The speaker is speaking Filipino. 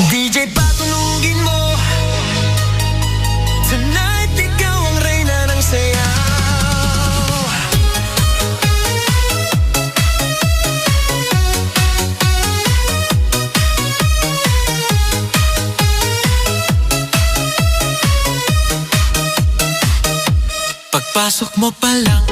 DJ patulugin mo. Tonight ikaw ang reyna ng sayaw. Pagpasok mo pa lang